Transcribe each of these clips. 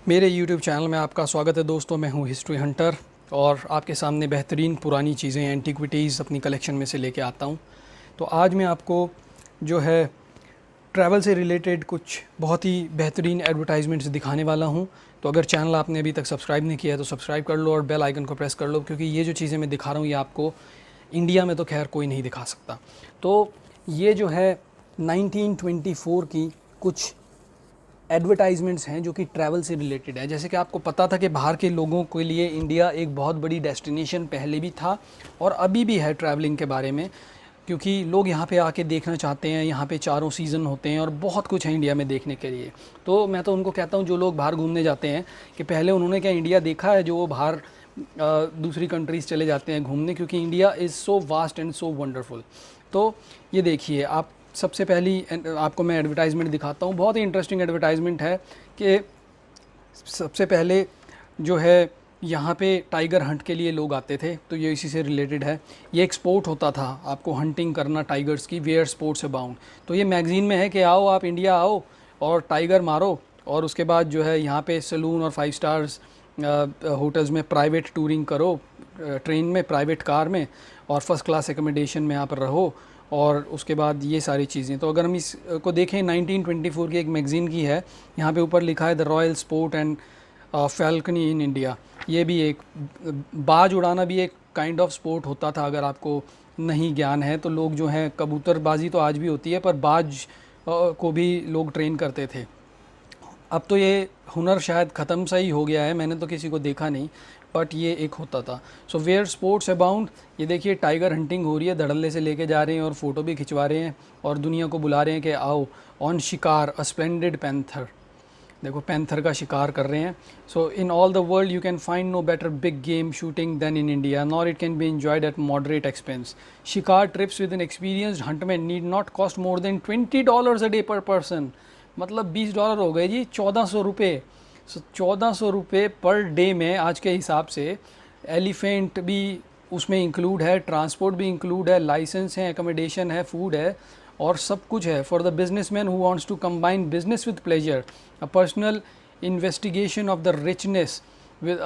मेरे YouTube channel में आपका स्वागत है दोस्तों। मैं हूं हिस्ट्री हंटर और आपके सामने बेहतरीन पुरानी चीज़ें, एंटीक्विटीज़ अपनी कलेक्शन में से लेके आता हूं। तो आज मैं आपको जो है ट्रैवल से रिलेटेड कुछ बहुत ही बेहतरीन एडवर्टाइजमेंट्स दिखाने वाला हूं। तो अगर चैनल आपने अभी तक सब्सक्राइब नहीं किया है तो सब्सक्राइब कर लो और बेल आइकन को प्रेस कर लो, क्योंकि ये जो चीज़ें मैं दिखा रहा हूँ ये आपको इंडिया में तो खैर कोई नहीं दिखा सकता। तो ये जो है 1924 की कुछ एडवर्टाइजमेंट्स हैं जो कि ट्रैवल से रिलेटेड है। जैसे कि आपको पता था कि बाहर के लोगों के लिए इंडिया एक बहुत बड़ी डेस्टिनेशन पहले भी था और अभी भी है ट्रैवलिंग के बारे में, क्योंकि लोग यहाँ पे आके देखना चाहते हैं। यहाँ पे चारों सीज़न होते हैं और बहुत कुछ है इंडिया में देखने के लिए। तो मैं तो उनको कहता हूँ जो लोग बाहर घूमने जाते हैं कि पहले उन्होंने क्या इंडिया देखा है, जो वो बाहर दूसरी कंट्रीज़ चले जाते हैं घूमने, क्योंकि India is so vast and so wonderful. तो ये देखिए, आप सबसे पहली आपको मैं एडवर्टाइजमेंट दिखाता हूँ। बहुत ही इंटरेस्टिंग एडवर्टाइजमेंट है कि सबसे पहले जो है यहाँ पे टाइगर हंट के लिए लोग आते थे, तो ये इसी से रिलेटेड है। ये एक स्पोर्ट होता था आपको हंटिंग करना टाइगर्स की, वेयर स्पोर्ट्स अबाउंड। तो ये मैगज़ीन में है कि आओ आप इंडिया आओ और टाइगर मारो, और उसके बाद जो है यहाँ पे सैलून और 5 स्टार्स होटल्स में प्राइवेट टूरिंग करो, ट्रेन में, प्राइवेट कार में, और फर्स्ट क्लास एकोमोडेशन में यहाँ पर रहो, और उसके बाद ये सारी चीज़ें। तो अगर हम इसको देखें 1924 की एक मैगज़ीन की है, यहाँ पे ऊपर लिखा है the royal sport and falconry in India. ये भी एक बाज उड़ाना भी एक काइंड ऑफ स्पोर्ट होता था। अगर आपको नहीं ज्ञान है तो लोग जो हैं, कबूतरबाजी तो आज भी होती है पर बाज को भी लोग ट्रेन करते थे। अब तो ये हुनर शायद ख़त्म सा ही हो गया है, मैंने तो किसी को देखा नहीं, बट ये एक होता था। So where sports abound. ये देखिए टाइगर हंटिंग हो रही है, धड़ल्ले से लेके जा रहे हैं और फ़ोटो भी खिंचवा रहे हैं और दुनिया को बुला रहे हैं कि आओ on shikar a splendid panther. देखो पैंथर का शिकार कर रहे हैं। So in all the world you can find no better big game shooting than in India, nor it can be enjoyed at moderate expense. Shikar trips with an experienced huntsman need not cost more than $20 a day per person. मतलब $20 हो गए जी, 1400 रुपये। सो 1400 रुपये per day में आज के हिसाब से। एलिफेंट भी उसमें इंक्लूड है, ट्रांसपोर्ट भी इंक्लूड है, लाइसेंस है, एकोमोडेशन है, फूड है और सब कुछ है। For the businessman who wants to combine business with pleasure, a personal investigation of the richness with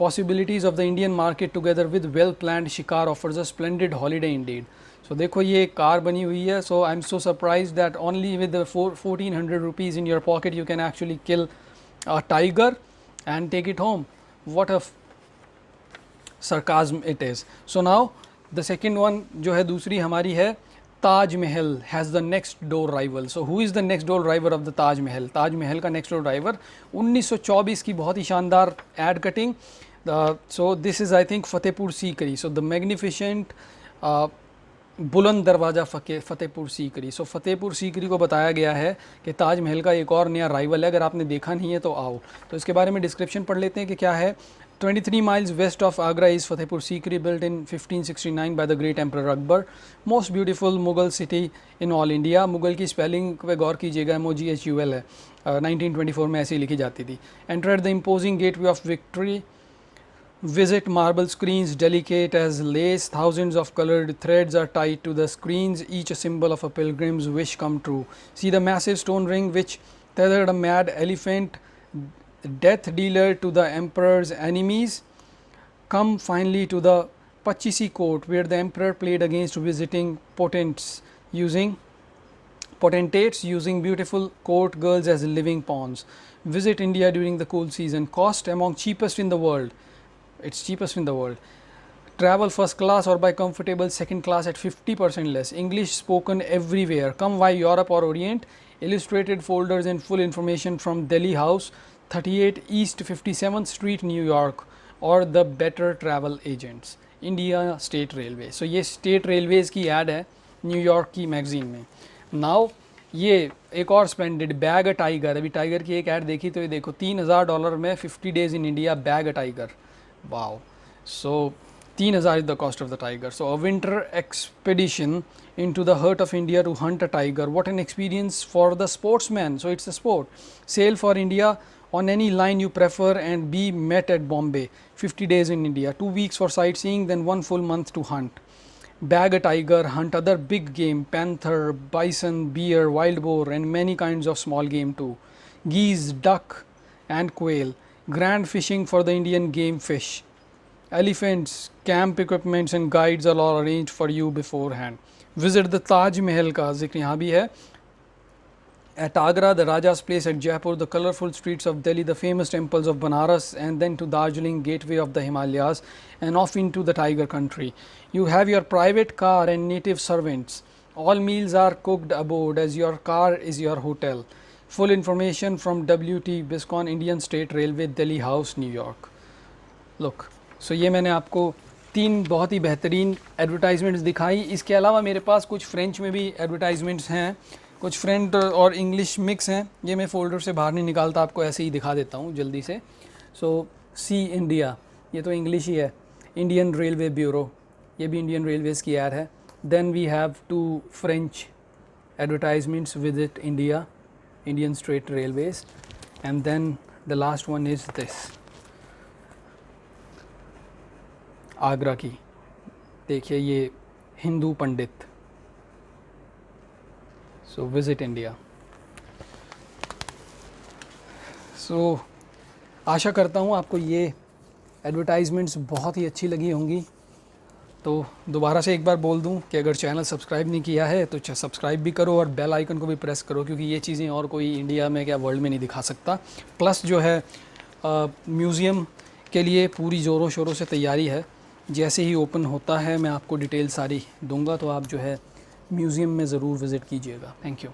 possibilities of the Indian market together with well planned शिकार offers a splendid holiday indeed. So देखो ये एक car बनी हुई है। So I'm so surprised that only with the 1400 rupees in your pocket you can actually kill a tiger and take it home. What a sarcasm it is. So now the second one जो है दूसरी हमारी है, Taj Mahal has the next door rival. So who is the next door rival of the Taj Mahal? Taj महल का next door राइवर 1924 की बहुत ही शानदार ad cutting. So this is I think Fatehpur Sikri. So the magnificent Buland Darwaza Fatehpur Sikri. सो फतेहपुर सीकरी को बताया गया है कि ताज महल का एक और नया राइवल है। अगर आपने देखा नहीं है तो आओ। तो इसके बारे में डिस्क्रिप्शन पढ़ लेते हैं कि क्या है। 23 miles west of Agra is Fatehpur Sikri, built in 1569 by the great Emperor Akbar. Most beautiful Mughal city in all India. Mughal की स्पेलिंग पे गौर कीजिएगा, MOGHUL है। 1924 में ऐसे ही लिखी जाती थी। Enter the imposing gateway of victory. Visit marble screens delicate as lace. Thousands of colored threads are tied to the screens, each a symbol of a pilgrim's wish come true. See the massive stone ring which tethered a mad elephant, death dealer to the emperor's enemies. Come finally to the Pachisi court where the emperor played against visiting potentates using beautiful court girls as living pawns. Visit India during the cool season. Cost among cheapest in the world. It's cheapest in the world. Travel first class or by comfortable second class at 50% less. English spoken everywhere. Come via Europe or Orient. Illustrated folders and full information from Delhi House, 38 East 57th Street, New York, और the better travel agents, India state railway. So ये state railways की ad है New York की magazine में। Now ये एक और splendid bag a tiger. अभी टाइगर की एक ऐड देखी तो ये देखो $3000 में 50 days in India, bag a tiger. Wow. So 3000 is the cost of the tiger. So a winter expedition into the heart of India to hunt a tiger. What an experience for the sportsman. So it's a sport. Sail for India on any line you prefer and be met at Bombay. 50 days in India, 2 weeks for sightseeing, then 1 full month to hunt. Bag a tiger, hunt other big game, panther, bison, bear, wild boar and many kinds of small game too. Geese, duck and quail. grand fishing for the Indian game fish, elephants, camp equipments and guides are all arranged for you beforehand. Visit the Taj Mahal का जिक्र यहाँ भी है. At Agra, the Raja's Place at Jaipur, the colorful streets of Delhi, the famous temples of Banaras, and then to Darjeeling, gateway of the Himalayas, and off into the tiger country. You have your private car and native servants. All meals are cooked aboard as your car is your hotel. Full information from WT Biscon, Indian State Railway, Delhi House, New York. Look, so ये मैंने आपको 3 बहुत ही बेहतरीन advertisements दिखाई. इसके अलावा मेरे पास कुछ फ्रेंच में भी एडवर्टाइजमेंट्स हैं, कुछ फ्रेंच और इंग्लिश मिक्स हैं. ये मैं फ़ोल्डर से बाहर नहीं निकालता, आपको ऐसे ही दिखा देता हूँ जल्दी से. सो सी इंडिया, ये तो इंग्लिश ही है. इंडियन रेलवे ब्यूरो, ये भी इंडियन रेलवेज़ की ऐड है. Then we have 2 French advertisements, visit India, Indian state railways, and then the last one is this, Agra की. देखिए ये हिंदू पंडित. So visit India. So आशा करता हूँ आपको ये एडवर्टाइजमेंट्स बहुत ही अच्छी लगी होंगी. तो दोबारा से एक बार बोल दूँ कि अगर चैनल सब्सक्राइब नहीं किया है तो सब्सक्राइब भी करो और बेल आइकन को भी प्रेस करो, क्योंकि ये चीज़ें और कोई इंडिया में क्या वर्ल्ड में नहीं दिखा सकता. प्लस जो है म्यूज़ियम के लिए पूरी ज़ोरों शोरों से तैयारी है. जैसे ही ओपन होता है मैं आपको डिटेल सारी दूंगा, तो आप जो है म्यूज़ियम में ज़रूर विज़िट कीजिएगा. Thank you.